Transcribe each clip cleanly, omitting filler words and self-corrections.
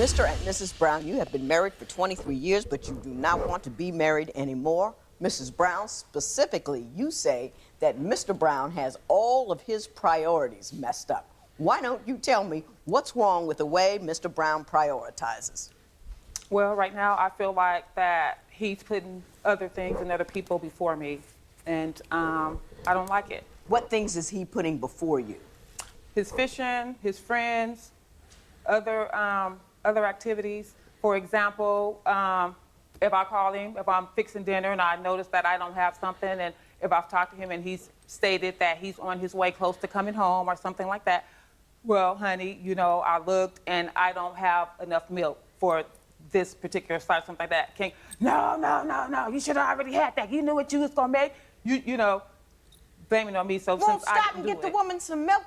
Mr. and Mrs. Brown, you have been married for 23 years, but you do not want to be married anymore. Mrs. Brown, specifically, you say that Mr. Brown has all of his priorities messed up. Why don't you tell me what's wrong with the way Mr. Brown prioritizes? Well, right now I feel like that he's putting other things and other people before me, and I don't like it. What things is he putting before you? His fishing, his friends, other activities. For example, if I call him, if I'm fixing dinner and I notice that I don't have something, and if I've talked to him and he's stated that he's on his way close to coming home or something like that, well, honey, you know, I looked and I don't have enough milk for this particular slice, something like that. No, you should have already had that. You knew what you was gonna make. You know, blaming on me. So Won't since stop and get the woman some milk?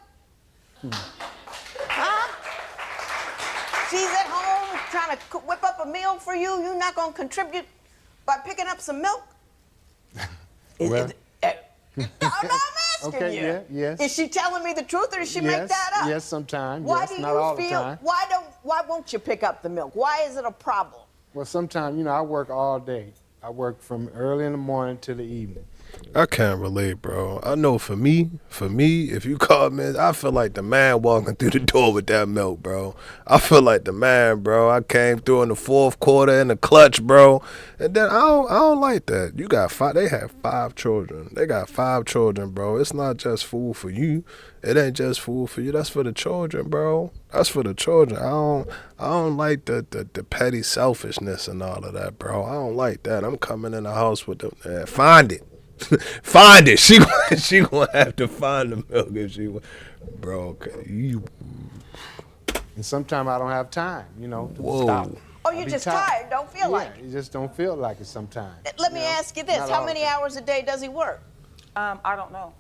Huh? She's at home trying to whip up a meal for you. You're not going to contribute by picking up some milk? Well. No, I'm asking Okay, you. yeah, yes. Is she telling me the truth, or does she make that up? Yes, sometimes. Why Yes, do not you all feel? the time. Why won't you pick up the milk? Why is it a problem? Well, sometimes, you know, I work all day. I work from early in the morning to the evening. I can't relate, bro. I know for me, if you call me, I feel like the man walking through the door with that milk, bro. I feel like the man, bro. I came through in the fourth quarter in the clutch, bro. And then I don't like that. You got five. They have 5 children. They got 5 children, bro. It's not just food for you. It ain't just food for you. That's for the children, bro. That's for the children. I don't like the petty selfishness and all of that, bro. I don't like that. I'm coming in the house with them. Find it. Find it. She gonna have to find the milk if she, bro. You. And sometimes I don't have time, you know, to Whoa. stop. Oh, you're just tired, don't feel like it. You just don't feel like it sometimes. Let me ask you this. Not How all the many time. hours a day does he work? I don't know.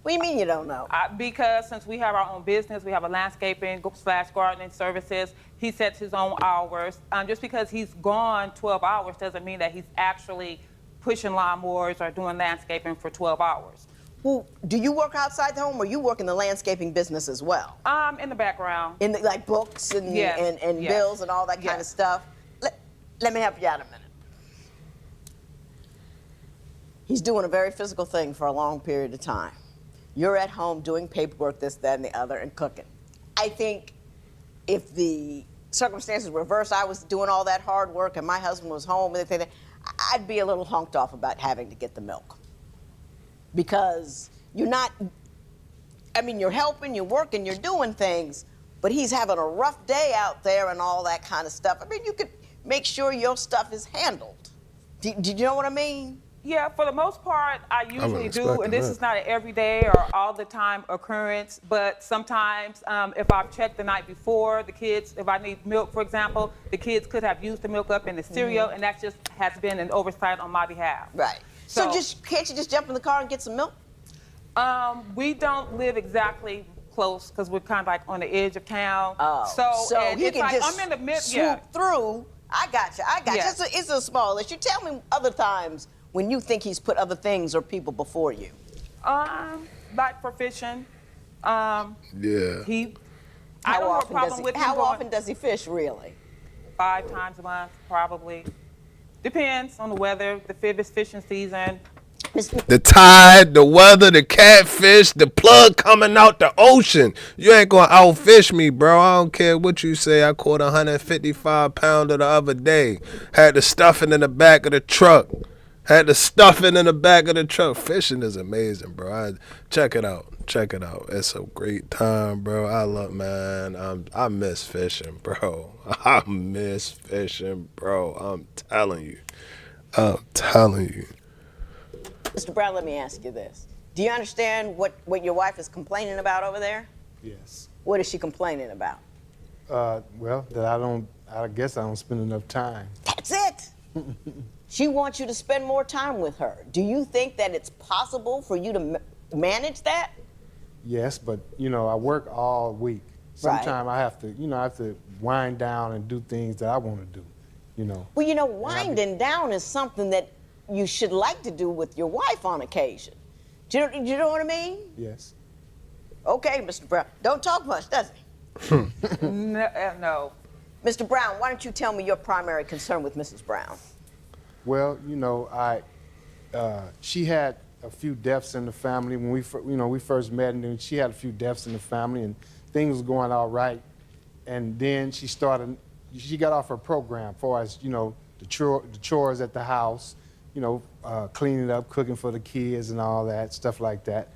What do you mean you don't know? Because since we have our own business, we have a landscaping / gardening services, he sets his own hours. Just because he's gone 12 hours doesn't mean that he's actually pushing lawnmowers or doing landscaping for 12 hours. Well, do you work outside the home, or you work in the landscaping business as well? In the background. In the, like books and Yes, and yes. bills and all that kind of Yes. stuff? Let me help you out a minute. He's doing a very physical thing for a long period of time. You're at home doing paperwork, this, that, and the other, and cooking. I think if the circumstances were reversed, I was doing all that hard work and my husband was home, and I'd be a little honked off about having to get the milk. Because you're not, I mean, you're helping, you're working, you're doing things, but he's having a rough day out there and all that kind of stuff. I mean, you could make sure your stuff is handled. Did you know what I mean? Yeah, for the most part, I usually do, expecting and this that. is not an everyday or all the time occurrence, but sometimes if I've checked the night before, the kids, if I need milk, for example, the kids could have used the milk up in the cereal, and that just has been an oversight on my behalf. Right. So can't you just jump in the car and get some milk? We don't live exactly close because we're kind of like on the edge of town. So and he it's can like, just I'm in the mid, swoop through. I got you. Yeah. It's a small issue. Tell me other times when you think he's put other things or people before you. Like for fishing. Yeah. I don't have a problem with him How going often does he fish, really? 5 times a month, probably. Depends on the weather, if it's fishing season. The tide, the weather, the catfish, the plug coming out the ocean. You ain't gonna outfish me, bro. I don't care what you say. I caught 155 pounder the other day. Had to stuff it in the back of the truck. Fishing is amazing, bro. Check it out. It's a great time, bro. I miss fishing, bro. I'm telling you. Mr. Brown, let me ask you this. Do you understand what your wife is complaining about over there? Yes. What is she complaining about? Well, that I guess I don't spend enough time. That's it. She wants you to spend more time with her. Do you think that it's possible for you to manage that? Yes, but, you know, I work all week. Right. Sometimes I have to wind down and do things that I want to do, you know. Well, you know, winding down is something that you should like to do with your wife on occasion. Do you know what I mean? Yes. Okay, Mr. Brown. Don't talk much, does he? No. Mr. Brown, why don't you tell me your primary concern with Mrs. Brown? Well, you know, she had a few deaths in the family when we first met, and then she had a few deaths in the family, and things was going all right. And then she got off her program, far as the chores at the house, cleaning up, cooking for the kids, and all that stuff like that.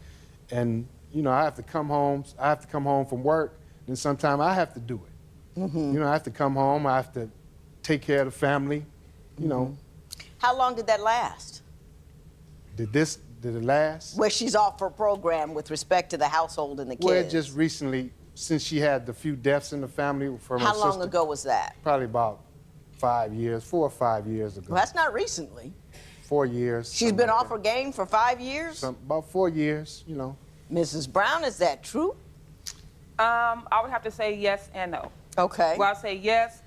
And I have to come home. I have to come home from work, and sometimes I have to do it. Mm-hmm. I have to come home. I have to take care of the family. How long did that last? Did it last? Where she's off her program with respect to the household and the kids? Well, just recently, since she had the few deaths in the family from her How long sister, ago was that? Probably about 5 years, 4 or 5 years ago. Well, that's not recently. 4 years. She's been off her game for 5 years? About 4 years, Mrs. Brown, is that true? I would have to say yes and no. Okay. Well, I say yes,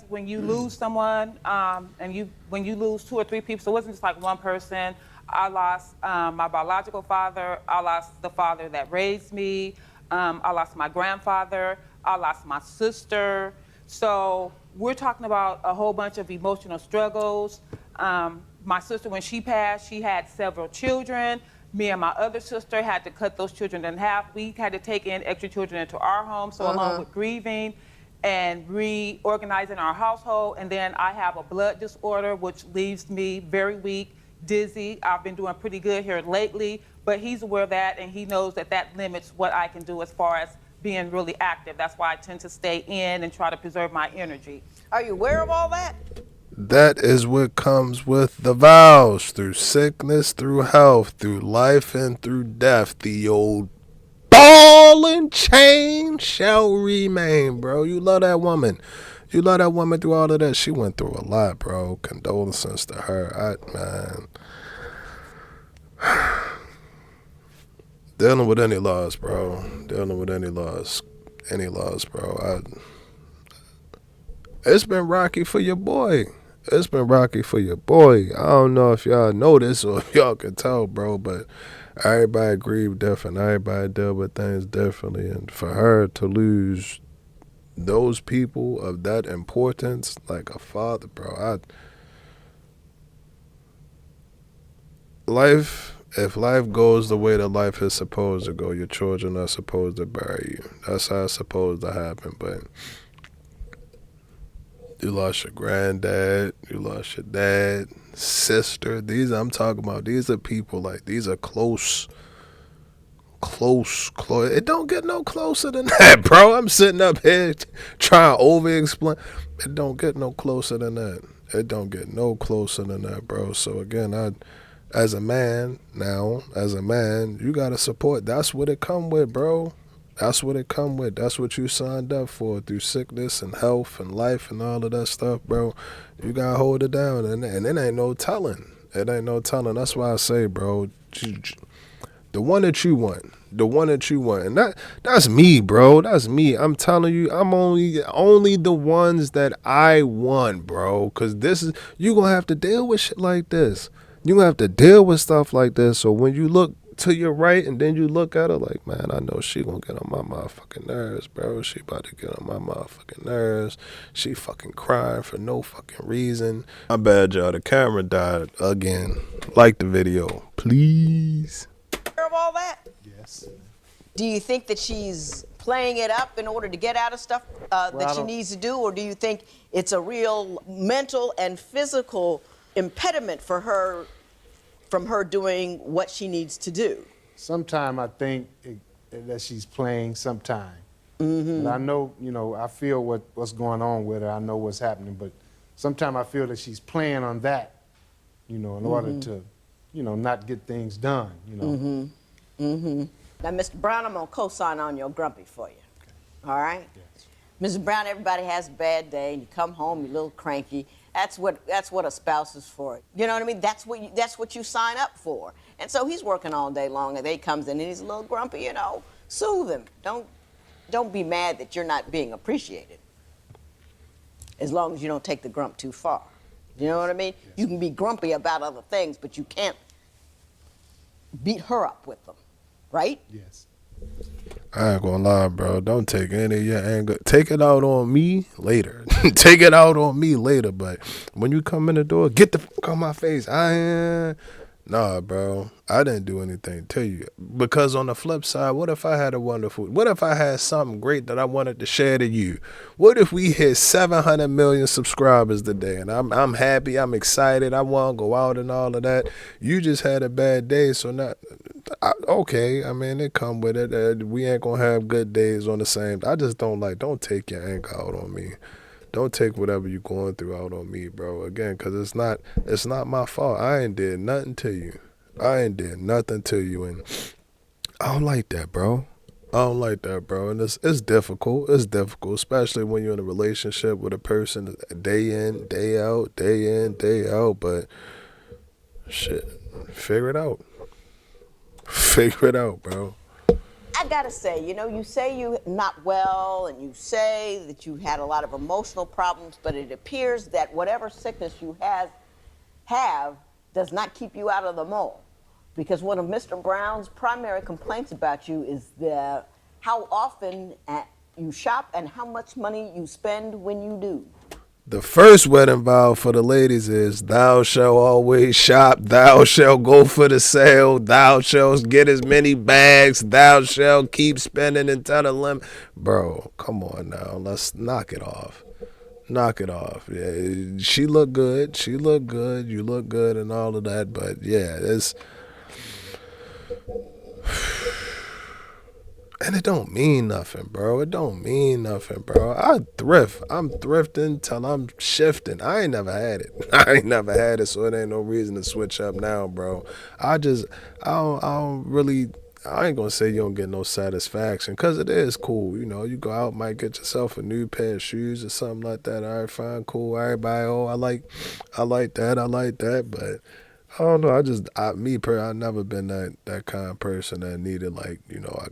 when you lose someone, and when you lose 2 or 3 people, so it wasn't just like one person. I lost my biological father, I lost the father that raised me, I lost my grandfather, I lost my sister. So we're talking about a whole bunch of emotional struggles. My sister, when she passed, she had several children. Me and my other sister had to cut those children in half. We had to take in extra children into our home, so along with grieving and reorganizing our household. And then I have a blood disorder, which leaves me very weak, dizzy. I've been doing pretty good here lately, but he's aware of that, and he knows that that limits what I can do as far as being really active. That's why I tend to stay in and try to preserve my energy. Are you aware of all that? That is what comes with the vows, through sickness, through health, through life, and through death. The old ball and chain shall remain, bro. You love that woman. You love that woman through all of that. She went through a lot, bro. Condolences to her. Dealing with any loss, bro. Dealing with any loss, bro. It's been rocky for your boy. It's been rocky for your boy. I don't know if y'all know this or if y'all can tell, bro, but everybody grieve different. Everybody deal with things differently. And for her to lose those people of that importance, like a father, bro, if life goes the way that life is supposed to go, your children are supposed to bury you. That's how it's supposed to happen, but you lost your granddad, you lost your dad, sister. I'm talking about, these are people, like, these are close. It don't get no closer than that, bro. I'm sitting up here trying to over-explain. It don't get no closer than that. It don't get no closer than that, bro. So, again, as a man, you got to support. That's what it come with, bro. That's what it come with. That's what you signed up for, through sickness and health and life and all of that stuff, bro. You got to hold it down, and it ain't no telling. It ain't no telling. That's why I say, bro, the one that you want, and that's me, bro. That's me. I'm telling you, I'm only the ones that I want, bro. Cause you gonna have to deal with shit like this. You gonna have to deal with stuff like this. So when you look to your right and then you look at her like, man, I know she gonna get on my motherfucking nerves, bro. She about to get on my motherfucking nerves. She fucking crying for no fucking reason. My bad, y'all. The camera died again. Like the video, please. Of all that? Yes. Do you think that she's playing it up in order to get out of stuff that she needs to do, or do you think it's a real mental and physical impediment for her, from her doing what she needs to do? Sometime I think that she's playing sometime. Mm-hmm. But I know, I feel what's going on with her. I know what's happening, but sometimes I feel that she's playing on that, in order to, not get things done, Mm-hmm. Mm-hmm. Now, Mr. Brown, I'm going to co-sign on your grumpy for you. Okay. All right? Yes. Mrs. Brown, everybody has a bad day, and you come home, you're a little cranky. That's what a spouse is for. You know what I mean? That's what you sign up for. And so he's working all day long, and then he comes in and he's a little grumpy, Soothe him. Don't be mad that you're not being appreciated. As long as you don't take the grump too far. You know what I mean? Yes. You can be grumpy about other things, but you can't beat her up with them. Right? Yes. I ain't gonna lie, bro. Don't take any of your anger. Take it out on me later. Take it out on me later. But when you come in the door, get the fuck on my face. Nah, bro. I didn't do anything to you. Because on the flip side, what if I had what if I had something great that I wanted to share to you? What if we hit 700 million subscribers today? And I'm happy, I'm excited, I want to go out and all of that. You just had a bad day, so okay, I mean, it come with it. We ain't gonna have good days on the same. I just don't take your anger out on me. Don't take whatever you're going through out on me, bro. Again, because it's not my fault. I ain't did nothing to you. And I don't like that, bro. And it's difficult. It's difficult, especially when you're in a relationship with a person day in, day out, day in, day out. But shit, figure it out. Figure it out, bro. I gotta say, you say you're not well, and you say that you had a lot of emotional problems, but it appears that whatever sickness you have does not keep you out of the mall. Because one of Mr. Brown's primary complaints about you is how often you shop and how much money you spend when you do. The first wedding vow for the ladies is, thou shalt always shop, thou shalt go for the sale, thou shalt get as many bags, thou shalt keep spending until the limit. Bro, come on now, let's knock it off. Knock it off. Yeah, she looked good, you look good and all of that, but yeah, it's... And it don't mean nothing, bro. It don't mean nothing, bro. I thrift. I'm thrifting till I'm shifting. I ain't never had it. So it ain't no reason to switch up now, bro. I don't really, I ain't gonna say you don't get no satisfaction, because it is cool. You go out, might get yourself a new pair of shoes or something like that. All right, fine, cool. Everybody, I like that, but I don't know. I've never been that kind of person that needed, I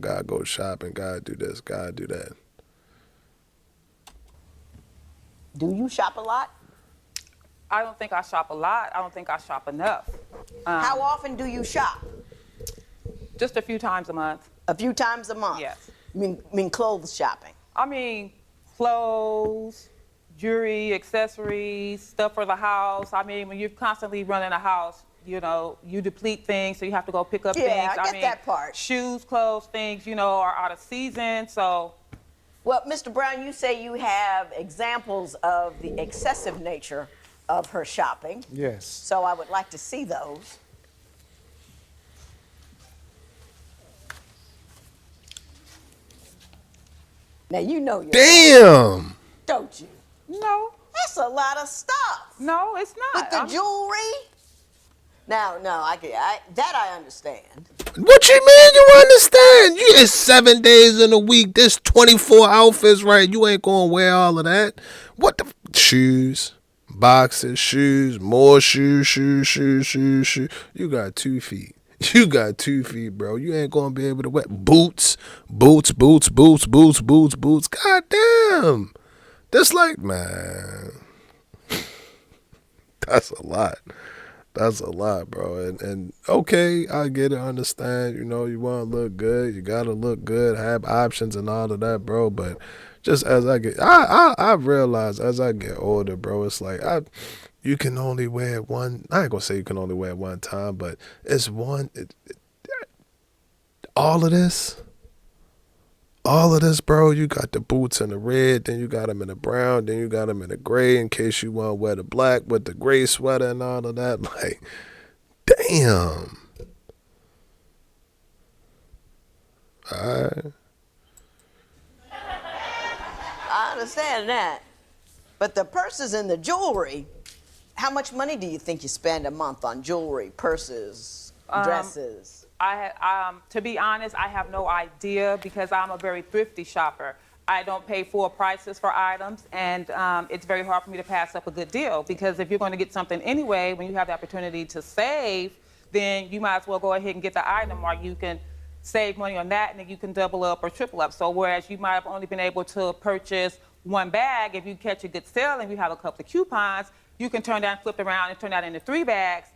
gotta go shopping, gotta do this, gotta do that. Do you shop a lot? I don't think I shop a lot. I don't think I shop enough. How often do you shop? Just a few times a month. A few times a month? Yes. You mean clothes shopping? I mean, clothes, jewelry, accessories, stuff for the house. I mean, when you're constantly running a house, you deplete things, so you have to go pick up things. Yeah, I get that part. Shoes, clothes, things, are out of season, so. Well, Mr. Brown, you say you have examples of the excessive nature of her shopping. Yes. So I would like to see those. Now, you know your Damn! don't you? No, That's a lot of stuff. no, it's not. With the jewelry? No, that I understand. What you mean you understand? It's 7 days in a week. There's 24 outfits, right? You ain't gonna wear all of that. What the... Shoes, boxes, shoes, more shoes. You got 2 feet. Bro. You ain't gonna be able to wear boots. God damn. That's man. That's a lot. That's a lot, bro. And okay, I get it, understand. You want to look good. You got to look good, have options and all of that, bro. But just as I realize as I get older, bro, it's you can only wear one. I ain't going to say you can only wear one time, but it's one. All of this, bro, you got the boots in the red, then you got them in the brown, then you got them in the gray in case you want to wear the black with the gray sweater and all of that. Damn. All right. I understand that. But the purses and the jewelry, how much money do you think you spend a month on jewelry, purses, dresses? To be honest, I have no idea, because I'm a very thrifty shopper. I don't pay full prices for items, and it's very hard for me to pass up a good deal, because if you're going to get something anyway, when you have the opportunity to save, then you might as well go ahead and get the item, or you can save money on that, and then you can double up or triple up. So whereas you might have only been able to purchase one bag, if you catch a good sale and you have a couple of coupons, you can turn that and flip it around and turn that into 3 bags.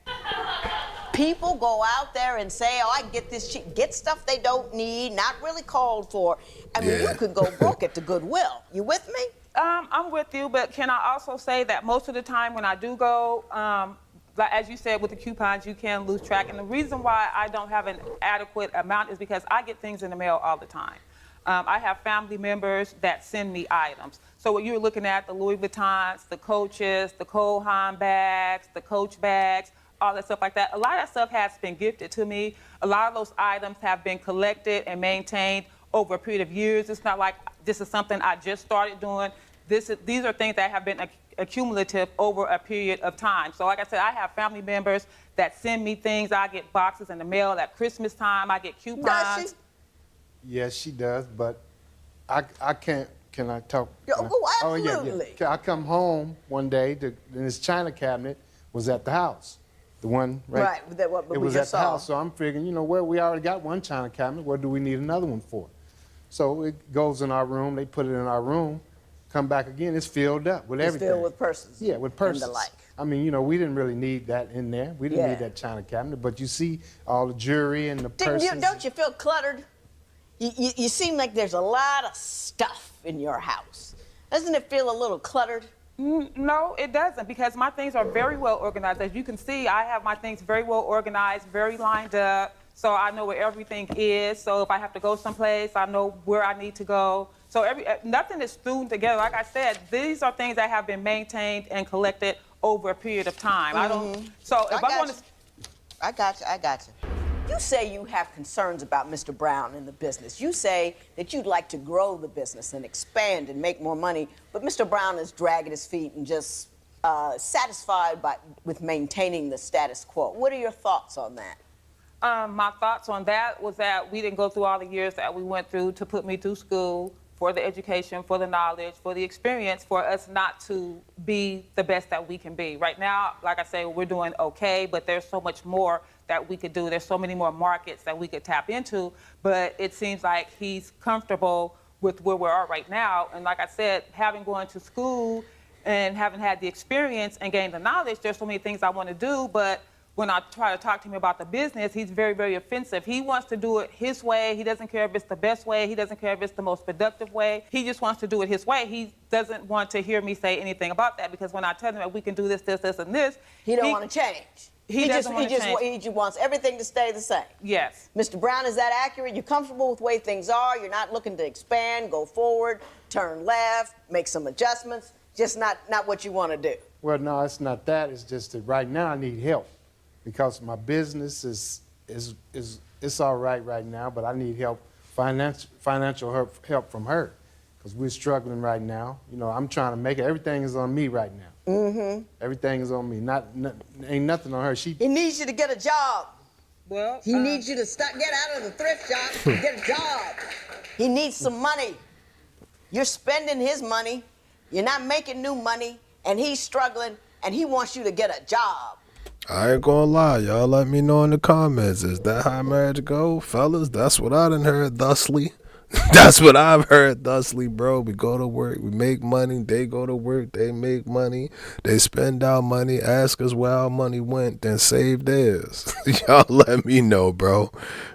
People go out there and say, oh, I can get this cheap, get stuff they don't need, not really called for. I mean, Yeah. you could go broke at the Goodwill. You with me? I'm with you, but can I also say that most of the time when I do go, like as you said with the coupons, you can lose track. And the reason why I don't have an adequate amount is because I get things in the mail all the time. I have family members that send me items. So what you're looking at, the Louis Vuittons, the Coaches, the Cole Haan bags, the Coach bags, all that stuff like that. A lot of that stuff has been gifted to me. A lot of those items have been collected and maintained over a period of years. It's not like this is something I just started doing. These are things that have been accumulative over a period of time. So like I said, I have family members that send me things. I get boxes in the mail at Christmas time. I get coupons. Does she? Yes, she does, but I can't. Can I talk? Yo, Can I- oh, Oh, absolutely. I come home one day, and this china cabinet was at the house. The one, right? Right, that what it we was just at the saw. house, so I'm figuring, we already got one china cabinet. What do we need another one for? So it goes in our room. They put it in our room. Come back again. It's filled up with It's everything. filled with purses. Yeah, with purses. And the like. I mean, we didn't really need that in there. We didn't Yeah. need that china cabinet. But you see all the jewelry and the purses. Don't you feel cluttered? You seem like there's a lot of stuff in your house. Doesn't it feel a little cluttered? No, it doesn't, because my things are very well organized. As you can see, I have my things very well organized, very lined up, so I know where everything is. So if I have to go someplace, I know where I need to go. So nothing is thrown together. Like I said, these are things that have been maintained and collected over a period of time. I don't. So if I want to. I got you. You say you have concerns about Mr. Brown in the business. You say that you'd like to grow the business and expand and make more money, but Mr. Brown is dragging his feet and just satisfied with maintaining the status quo. What are your thoughts on that? My thoughts on that was that we didn't go through all the years that we went through to put me through school, for the education, for the knowledge, for the experience, for us not to be the best that we can be. Right now, like I say, we're doing okay, but there's so much more that we could do. There's so many more markets that we could tap into, but it seems like he's comfortable with where we are right now. And like I said, having gone to school and having had the experience and gained the knowledge, there's so many things I want to do, but when I try to talk to him about the business, he's very, very offensive. He wants to do it his way. He doesn't care if it's the best way. He doesn't care if it's the most productive way. He just wants to do it his way. He doesn't want to hear me say anything about that, because when I tell him that we can do this, this, this, and this, He don't want to change. He doesn't want to change. He just wants everything to stay the same. Yes. Mr. Brown, is that accurate? You're comfortable with the way things are? You're not looking to expand, go forward, turn left, make some adjustments? Just not what you want to do? Well, no, it's not that. It's just that right now I need help, because my business is all right now, but I need help, financial help from her, because we're struggling right now. I'm trying to make it. Everything is on me right now. Mm-hmm. Everything is on me. Ain't nothing on her. He needs you to get a job. Well, He needs you to get out of the thrift shop and get a job. He needs some money. You're spending his money. You're not making new money, and he's struggling, and he wants you to get a job. I ain't gonna lie, y'all let me know in the comments. Is that how marriage go? Fellas, that's what I done heard thusly. That's what I've heard thusly, bro. We go to work, we make money, they go to work, they make money, they spend our money, ask us where our money went, then save theirs. Y'all let me know, bro.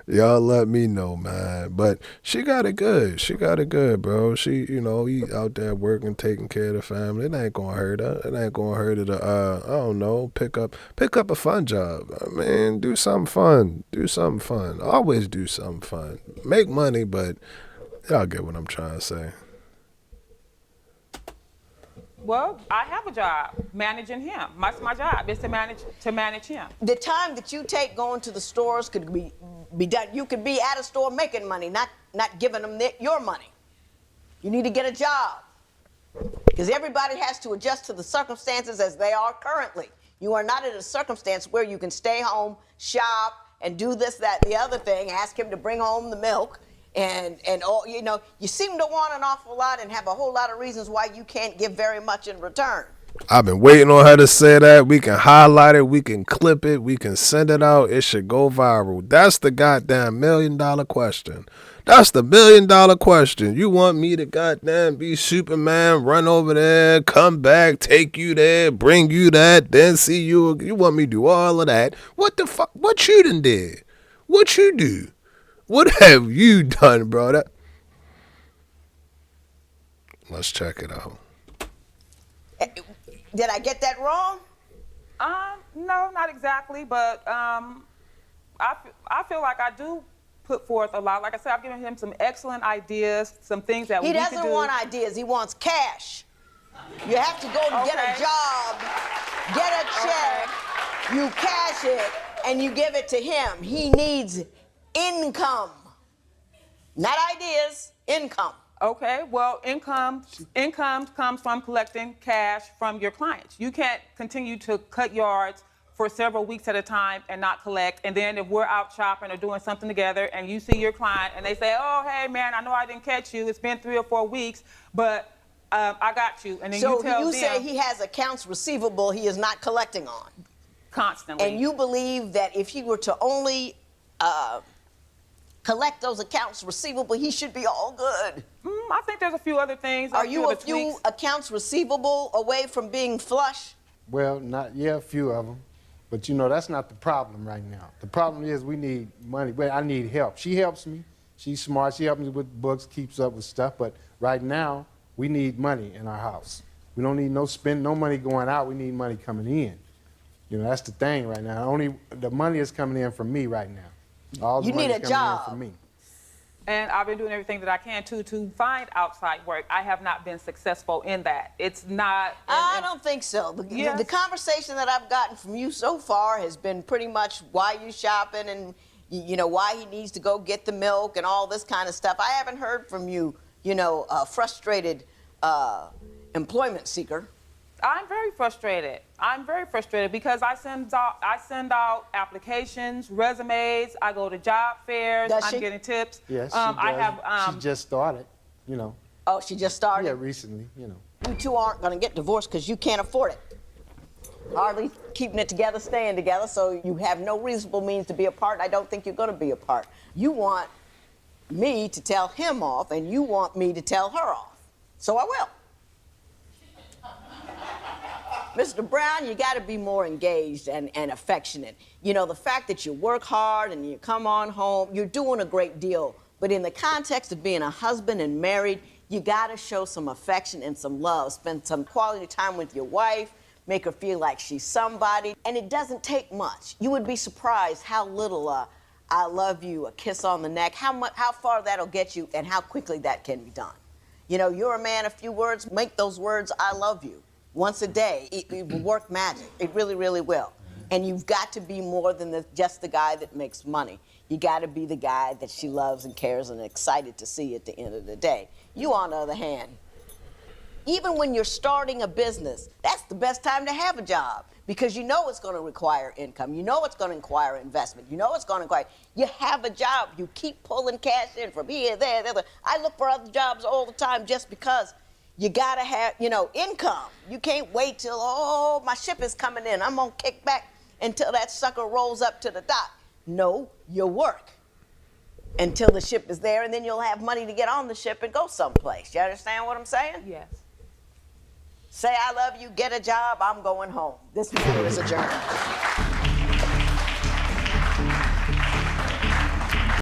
Y'all let me know, man. But she got it good. She got it good, bro. She, he out there working, taking care of the family. It ain't gonna hurt her. It ain't gonna hurt her to, I don't know, pick up a fun job. I mean, do something fun. Do something fun. Always do something fun. Make money, but y'all get what I'm trying to say. well, I have a job managing him. That's my job, is to manage him. The time that you take going to the stores could be done. You could be at a store making money, not giving them your money. You need to get a job, because everybody has to adjust to the circumstances as they are currently. You are not in a circumstance where you can stay home, shop, and do this, that, the other thing, ask him to bring home the milk, and all, you seem to want an awful lot and have a whole lot of reasons why you can't give very much in return. I've been waiting on her to say that. We can highlight it. We can clip it. We can send it out. It should go viral. That's the goddamn $1 million question. That's the $1 million question. You want me to goddamn be Superman, run over there, come back, take you there, bring you that, then see you. You want me to do all of that. What the fuck? What you done did? What you do? What have you done, bro? Let's check it out. Did I get that wrong? No, not exactly, but I feel like I do put forth a lot. Like I said, I've given him some excellent ideas, some things that we could do. He doesn't want ideas. He wants cash. You have to go and get a job, get a check, you cash it, and you give it to him. He needs income. Not ideas, income. Okay, well, income comes from collecting cash from your clients. You can't continue to cut yards for several weeks at a time and not collect. And then if we're out shopping or doing something together and you see your client and they say, oh, hey, man, I know I didn't catch you. It's been 3 or 4 weeks, but I got you. And then you tell them. So you say he has accounts receivable he is not collecting on? Constantly. And you believe that if he were to only collect those accounts receivable, he should be all good? I think there's a few other things. Are you a few accounts receivable away from being flush? Well, a few of them. But, you know, that's not the problem right now. The problem is we need money. Well, I need help. She helps me. She's smart. She helps me with books, keeps up with stuff. But right now, we need money in our house. We don't need no money going out. We need money coming in. You know, that's the thing right now. The money is coming in from me right now. All the money is coming in from me. And I've been doing everything that I can to find outside work. I have not been successful in that. It's not. I don't think so. The conversation that I've gotten from you so far has been pretty much why you shopping and, you know, why he needs to go get the milk and all this kind of stuff. I haven't heard from you, you know, a frustrated employment seeker. I'm very frustrated. I'm very frustrated because I send out applications, resumes. I go to job fairs. I'm getting tips. Yes, she just started, you know. Oh, she just started? Yeah, recently, you know. You two aren't going to get divorced because you can't afford it. Hardly keeping it together, staying together, so you have no reasonable means to be apart. I don't think you're going to be apart. You want me to tell him off, and you want me to tell her off. So I will. Mr. Brown, you got to be more engaged and affectionate. You know, the fact that you work hard and you come on home, you're doing a great deal. But in the context of being a husband and married, you got to show some affection and some love. Spend some quality time with your wife, make her feel like she's somebody. And it doesn't take much. You would be surprised how little I love you, a kiss on the neck, how far that'll get you and how quickly that can be done. You know, you're a man, a few words, make those words, I love you. Once a day, it will work magic. It really, really will. And you've got to be more than just the guy that makes money. You got to be the guy that she loves and cares and excited to see at the end of the day. You, on the other hand, even when you're starting a business, that's the best time to have a job because you know it's going to require income. You know it's going to require investment. You know it's going to require. You have a job. You keep pulling cash in from here, there, there. I look for other jobs all the time just because. You gotta have, you know, income. You can't wait till, oh, my ship is coming in. I'm gonna kick back until that sucker rolls up to the dock. No, you work until the ship is there, and then you'll have money to get on the ship and go someplace. You understand what I'm saying? Yes. Say I love you, get a job, I'm going home. This matter is adjourned.